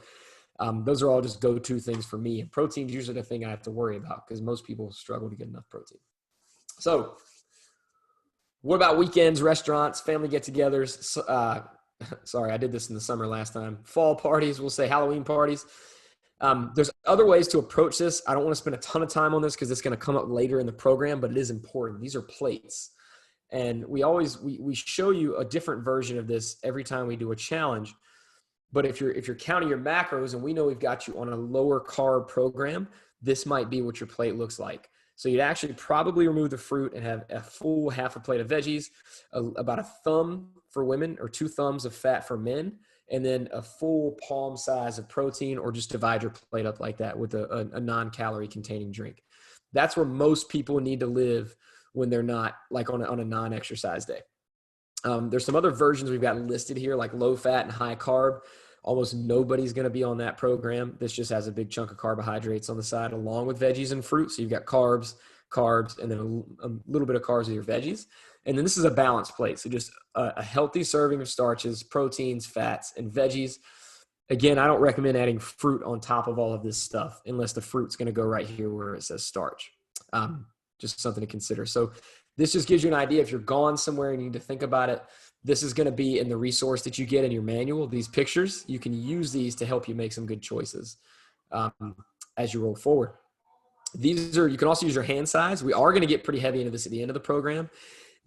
those are all just go-to things for me. And protein is usually the thing I have to worry about because most people struggle to get enough protein. So what about weekends, restaurants, family get-togethers? Sorry, I did this in the summer last time. Fall parties, we'll say Halloween parties. There's other ways to approach this. I don't want to spend a ton of time on this because it's going to come up later in the program, but it is important. These are plates. And we show you a different version of this every time we do a challenge. But if you're counting your macros, and we know we've got you on a lower carb program, this might be what your plate looks like. So you'd actually probably remove the fruit and have a full half a plate of veggies, about a thumb for women or 2 thumbs of fat for men, and then a full palm size of protein, or just divide your plate up like that with a non-calorie containing drink. That's where most people need to live when they're not like on a non-exercise day. There's some other versions we've got listed here, like low fat and high carb. Almost nobody's going to be on that program. This just has a big chunk of carbohydrates on the side along with veggies and fruit. So you've got carbs, and then a little bit of carbs with your veggies. And then this is a balanced plate. So just a healthy serving of starches, proteins, fats, and veggies. Again, I don't recommend adding fruit on top of all of this stuff unless the fruit's going to go right here where it says starch. Just something to consider. So this just gives you an idea. If you're gone somewhere and you need to think about it, this is going to be in the resource that you get in your manual. These pictures, you can use these to help you make some good choices as you roll forward. You can also use your hand size. We are going to get pretty heavy into this at the end of the program.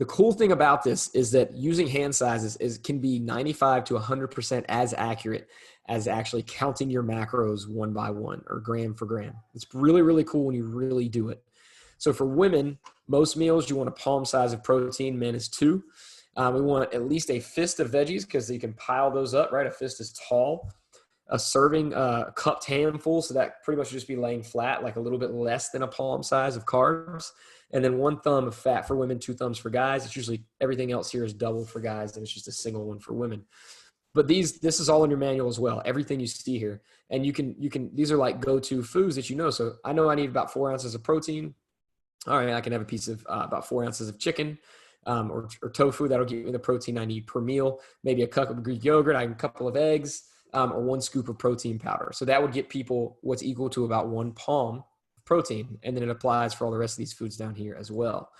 The cool thing about this is that using hand sizes can be 95 to 100% as accurate as actually counting your macros one by one or gram for gram. It's really, really cool when you really do it. So for women, most meals, you want a palm size of protein. Men is 2. We want at least a fist of veggies because you can pile those up, right? A fist is tall. A serving, cupped handful, so that pretty much just be laying flat, like a little bit less than a palm size of carbs. And then 1 thumb of fat for women, 2 thumbs for guys. It's usually everything else here is double for guys, and it's just a single one for women. But this is all in your manual as well. Everything you see here, and you can. These are like go-to foods that you know. So I know I need about 4 ounces of protein. All right, I can have a piece of about 4 ounces of chicken. Or tofu. That'll give me the protein I need per meal. Maybe a cup of Greek yogurt, a couple of eggs, or 1 scoop of protein powder. So that would get people what's equal to about 1 palm of protein. And then it applies for all the rest of these foods down here as well.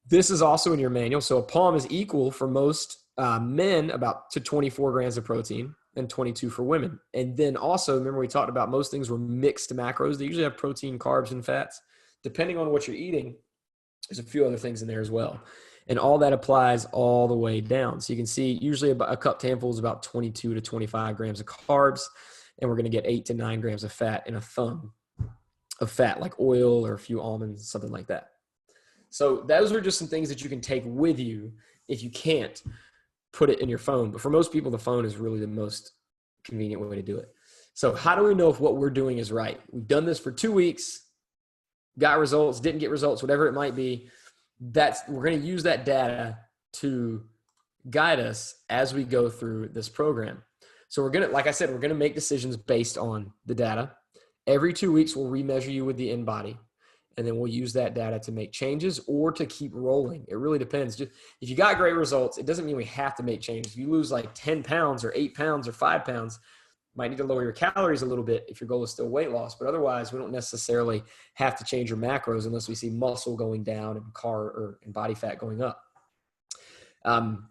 This is also in your manual. So a palm is equal for most men to 24 grams of protein and 22 for women. And then also, remember we talked about most things were mixed macros. They usually have protein, carbs, and fats. Depending on what you're eating, there's a few other things in there as well. And all that applies all the way down. So you can see usually about a cupped handful is about 22 to 25 grams of carbs. And we're going to get 8 to 9 grams of fat in a thumb of fat, like oil or a few almonds, something like that. So those are just some things that you can take with you if you can't put it in your phone. But for most people, the phone is really the most convenient way to do it. So how do we know if what we're doing is right? We've done this for 2 weeks, got results, didn't get results, whatever it might be. We're going to use that data to guide us as we go through this program. So like I said, we're going to make decisions based on the data. Every 2 weeks, we'll remeasure you with the InBody, and then we'll use that data to make changes or to keep rolling. It really depends. Just if you got great results, it doesn't mean we have to make changes. If you lose like 10 pounds or 8 pounds or 5 pounds, might need to lower your calories a little bit if your goal is still weight loss. But otherwise, we don't necessarily have to change your macros unless we see muscle going down and body fat going up.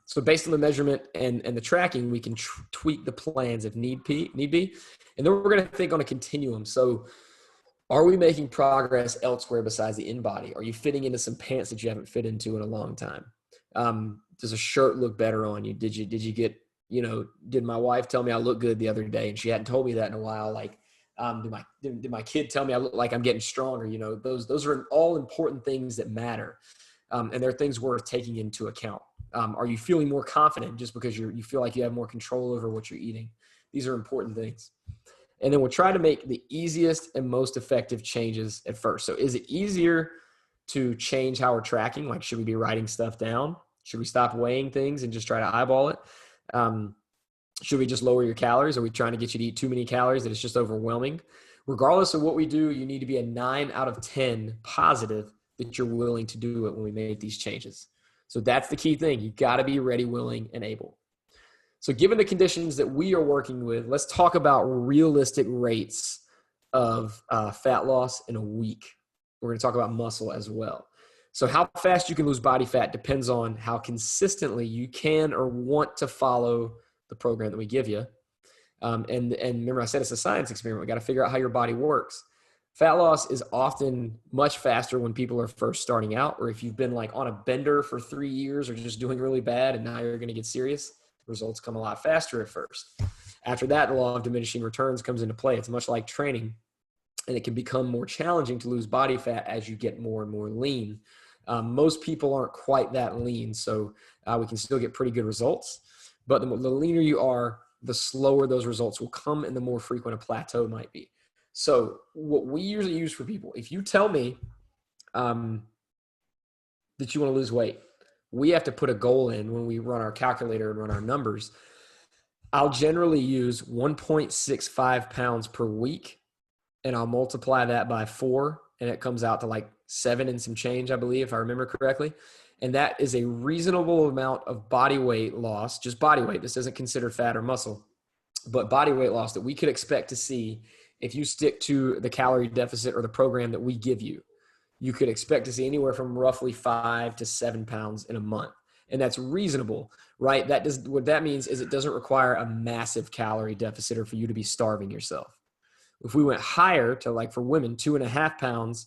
So based on the measurement and the tracking, we can tweak the plans if need be. And then we're going to think on a continuum. So are we making progress elsewhere besides the InBody? Are you fitting into some pants that you haven't fit into in a long time? Does a shirt look better on you? Did you get, did my wife tell me I look good the other day and she hadn't told me that in a while? Like, did my kid tell me I look like I'm getting stronger? Those are all important things that matter. And they're things worth taking into account. Are you feeling more confident just because you feel like you have more control over what you're eating? These are important things. And then we'll try to make the easiest and most effective changes at first. So is it easier to change how we're tracking. Like, should we be writing stuff down? Should we stop weighing things and just try to eyeball it? Should we just lower your calories? Are we trying to get you to eat too many calories that it's just overwhelming? Regardless of what we do, you need to be a 9 out of 10 positive that you're willing to do it when we make these changes. So that's the key thing. You got to be ready, willing, and able. So given the conditions that we are working with, let's talk about realistic rates of fat loss in a week. We're going to talk about muscle as well. So how fast you can lose body fat depends on how consistently you can or want to follow the program that we give you. And remember, I said it's a science experiment. We got to figure out how your body works. Fat loss is often much faster when people are first starting out, or if you've been like on a bender for 3 years or just doing really bad and now you're going to get serious, results come a lot faster at first. After that, the law of diminishing returns comes into play. It's much like training, and it can become more challenging to lose body fat as you get more and more lean. Most people aren't quite that lean, so we can still get pretty good results. But the leaner you are, the slower those results will come and the more frequent a plateau might be. So what we usually use for people, if you tell me that you want to lose weight, we have to put a goal in when we run our calculator and run our numbers. I'll generally use 1.65 pounds per week, and I'll multiply that by 4, and it comes out to like 7 and some change, I believe, if I remember correctly. And that is a reasonable amount of body weight loss, just body weight. This doesn't consider fat or muscle, but body weight loss that we could expect to see if you stick to the calorie deficit or the program that we give you. You could expect to see anywhere from roughly 5 to 7 pounds in a month. And that's reasonable, right? What that means is it doesn't require a massive calorie deficit or for you to be starving yourself. If we went higher to, like for women, 2.5 pounds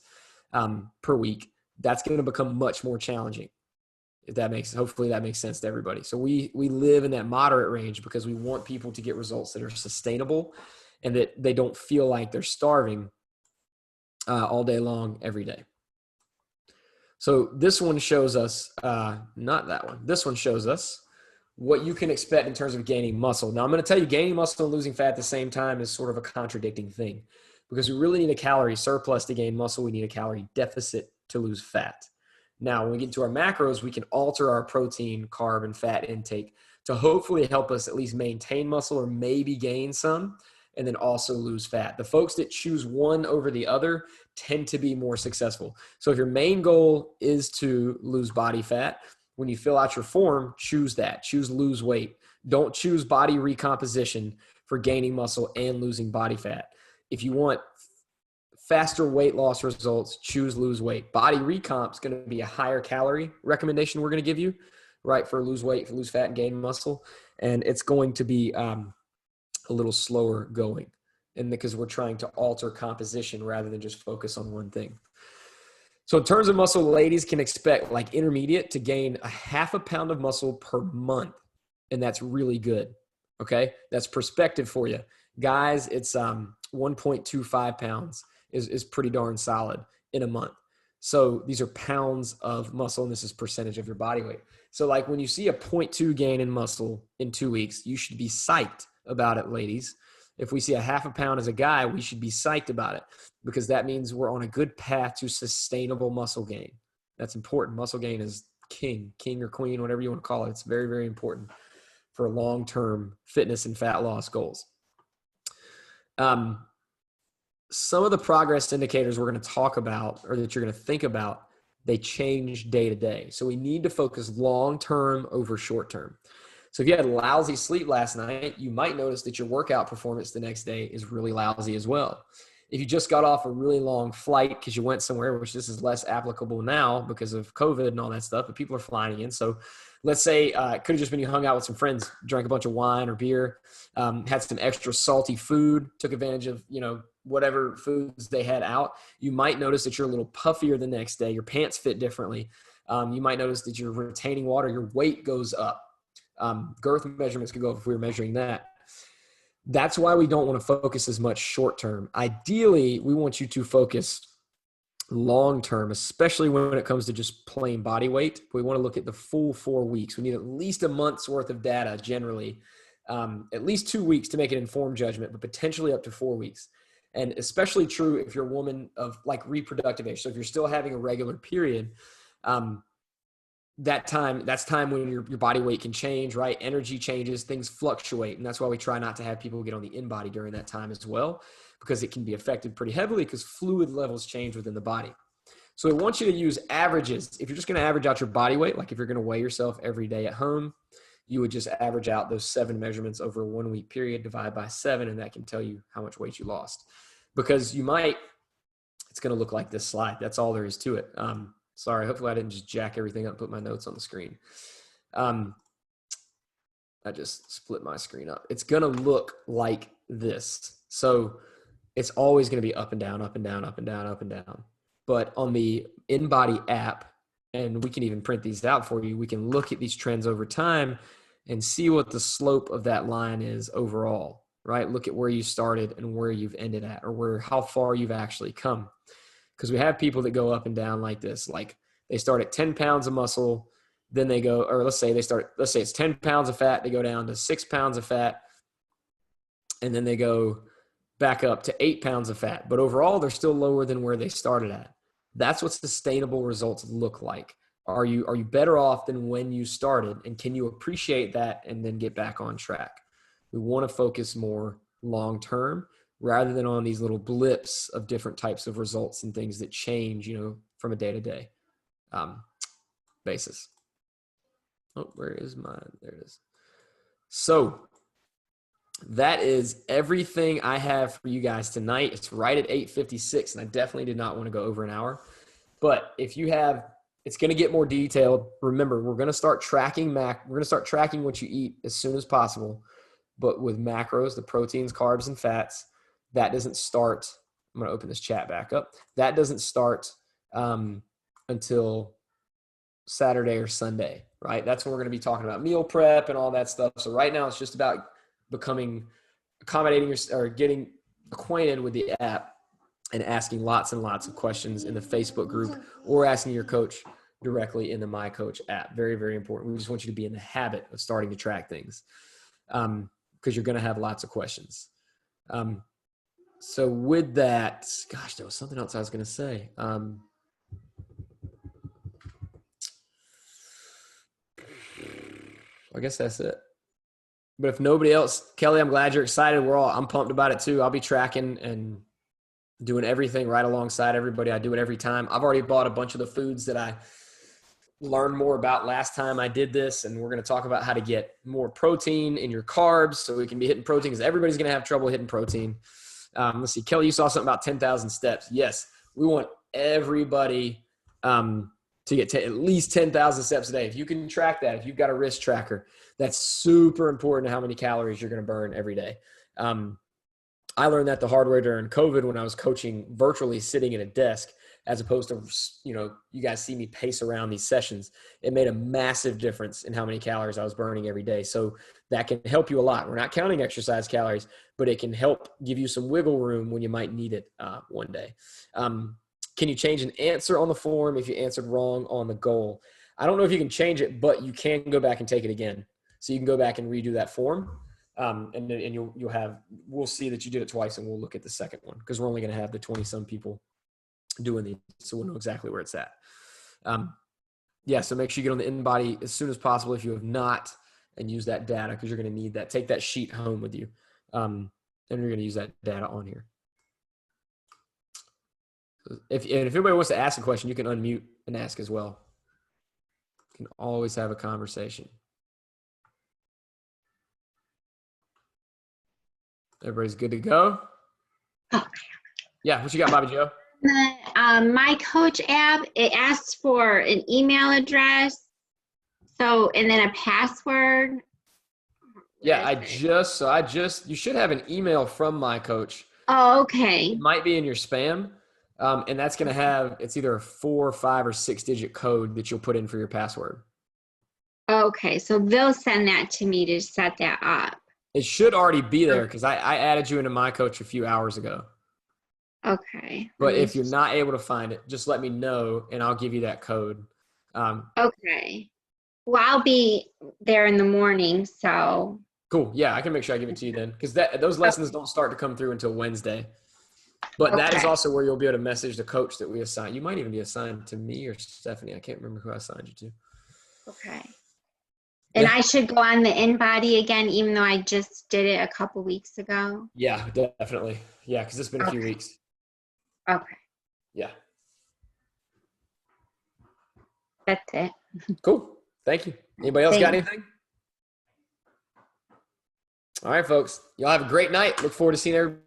per week, that's going to become much more challenging. Hopefully that makes sense to everybody. So we live in that moderate range because we want people to get results that are sustainable and that they don't feel like they're starving all day long, every day. So this one shows us, not that one. This one shows us what you can expect in terms of gaining muscle. Now I'm going to tell you, gaining muscle and losing fat at the same time is sort of a contradicting thing because we really need a calorie surplus to gain muscle. We need a calorie deficit to lose fat. Now, when we get into our macros, we can alter our protein, carb, and fat intake to hopefully help us at least maintain muscle or maybe gain some, and then also lose fat. The folks that choose one over the other tend to be more successful. So if your main goal is to lose body fat, when you fill out your form, choose that. Choose lose weight. Don't choose body recomposition for gaining muscle and losing body fat. If you want faster weight loss results, choose lose weight. Body recomp is going to be a higher calorie recommendation we're going to give you, right, for lose weight, for lose fat and gain muscle. And it's going to be a little slower going, and because we're trying to alter composition rather than just focus on one thing. So in terms of muscle, ladies can expect like intermediate to gain 0.5 pound of muscle per month. And that's really good. Okay. That's perspective for you. Guys, it's 1.25 pounds is pretty darn solid in a month. So these are pounds of muscle, and this is percentage of your body weight. So like when you see a 0.2 gain in muscle in 2 weeks, you should be psyched about it, ladies. If we see a 0.5 pound as a guy, we should be psyched about it because that means we're on a good path to sustainable muscle gain. That's important. Muscle gain is king or queen, whatever you want to call it. It's very, very important for long-term fitness and fat loss goals. Some of the progress indicators we're going to talk about or that you're going to think about, they change day to day. So we need to focus long-term over short-term. So if you had lousy sleep last night, you might notice that your workout performance the next day is really lousy as well. If you just got off a really long flight because you went somewhere, which this is less applicable now because of COVID and all that stuff, but people are flying in. So let's say it could have just been you hung out with some friends, drank a bunch of wine or beer, had some extra salty food, took advantage of, whatever foods they had out. You might notice that you're a little puffier the next day. Your pants fit differently. You might notice that you're retaining water. Your weight goes up. Girth measurements could go up if we were measuring that. That's why we don't want to focus as much short term. Ideally, we want you to focus long term, especially when it comes to just plain body weight. We want to look at the full 4 weeks. We need at least a month's worth of data generally, at least 2 weeks to make an informed judgment, but potentially up to 4 weeks. And especially true if you're a woman of like reproductive age. So if you're still having a regular period, that's time when your body weight can change, right? Energy changes, things fluctuate. And that's why we try not to have people get on the in-body during that time as well, because it can be affected pretty heavily because fluid levels change within the body. So we want you to use averages. If you're just going to average out your body weight, like if you're going to weigh yourself every day at home, you would just average out those 7 measurements over a 1 week period, divide by 7, and that can tell you how much weight you lost. Because it's going to look like this slide. That's all there is to it. Sorry, hopefully I didn't just jack everything up and put my notes on the screen. I just split my screen up. It's going to look like this. So it's always going to be up and down, up and down, up and down, up and down. But on the InBody app, and we can even print these out for you, we can look at these trends over time and see what the slope of that line is overall, right? Look at where you started and where you've ended at, or how far you've actually come. Because we have people that go up and down like this. Like they start at 10 pounds of muscle, then they go, or let's say it's 10 pounds of fat, they go down to 6 pounds of fat, and then they go back up to 8 pounds of fat. But overall, they're still lower than where they started at. That's what sustainable results look like. Are you better off than when you started? And can you appreciate that and then get back on track? We want to focus more long-term rather than on these little blips of different types of results and things that change, from a day-to-day basis. Oh, where is mine? There it is. So that is everything I have for you guys tonight. It's right at 8:56, and I definitely did not want to go over an hour. But if you have, it's going to get more detailed. Remember, we're going to start tracking we're going to start tracking what you eat as soon as possible. But with macros, the proteins, carbs, and fats, that doesn't start. I'm going to open this chat back up. That doesn't start until Saturday or Sunday, right? That's when we're going to be talking about meal prep and all that stuff. So right now, it's just about getting acquainted with the app and asking lots and lots of questions in the Facebook group or asking your coach directly in the My Coach app. Very, very important. We just want you to be in the habit of starting to track things because you're going to have lots of questions. So with that, gosh, there was something else I was going to say. I guess that's it. But if nobody else, Kelly, I'm glad you're excited. I'm pumped about it too. I'll be tracking and doing everything right alongside everybody. I do it every time. I've already bought a bunch of the foods that I learned more about last time I did this. And we're going to talk about how to get more protein in your carbs so we can be hitting protein, because everybody's going to have trouble hitting protein. Let's see. Kelly, you saw something about 10,000 steps. Yes. We want everybody to get at least 10,000 steps a day. If you can track that, if you've got a wrist tracker, that's super important to how many calories you're going to burn every day. I learned that the hard way during COVID when I was coaching virtually sitting at a desk, as opposed to, you guys see me pace around these sessions. It made a massive difference in how many calories I was burning every day. So that can help you a lot. We're not counting exercise calories, but it can help give you some wiggle room when you might need it one day. Can you change an answer on the form if you answered wrong on the goal? I don't know if you can change it, but you can go back and take it again. So you can go back and redo that form. And we'll see that you did it twice, and we'll look at the second one because we're only going to have the 20 some people doing these. So we'll know exactly where it's at. So make sure you get on the InBody as soon as possible if you have not, and use that data because you're going to need that. Take that sheet home with you. And you're going to use that data on here. If anybody wants to ask a question, you can unmute and ask as well. You can always have a conversation. Everybody's good to go? Oh. Yeah, what you got, Bobby Joe? The My Coach app, it asks for an email address, and then a password. Yeah, you should have an email from My Coach. Oh, okay. It might be in your spam. And that's going to have, it's either a 4, 5, or 6-digit code that you'll put in for your password. Okay, so they'll send that to me to set that up. It should already be there because I added you into My Coach a few hours ago. Okay. But if you're not able to find it, just let me know and I'll give you that code. Okay. Well, I'll be there in the morning, so. Cool. Yeah, I can make sure I give it to you then because those lessons don't start to come through until Wednesday. But that is Okay. also where you'll be able to message the coach that we assign. You might even be assigned to me or Stephanie. I can't remember who I assigned you to. Okay. And Yeah. I should go on the InBody again, even though I just did it a couple weeks ago. Yeah, definitely. Yeah, because it's been a few Okay. weeks. Okay. Yeah. That's it. Cool. Thank you. Anybody else got Thanks. anything? All right, folks. Y'all have a great night. Look forward to seeing everybody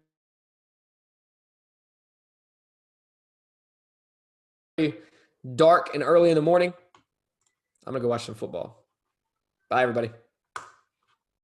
dark and early in the morning. I'm going to go watch some football. Bye, everybody.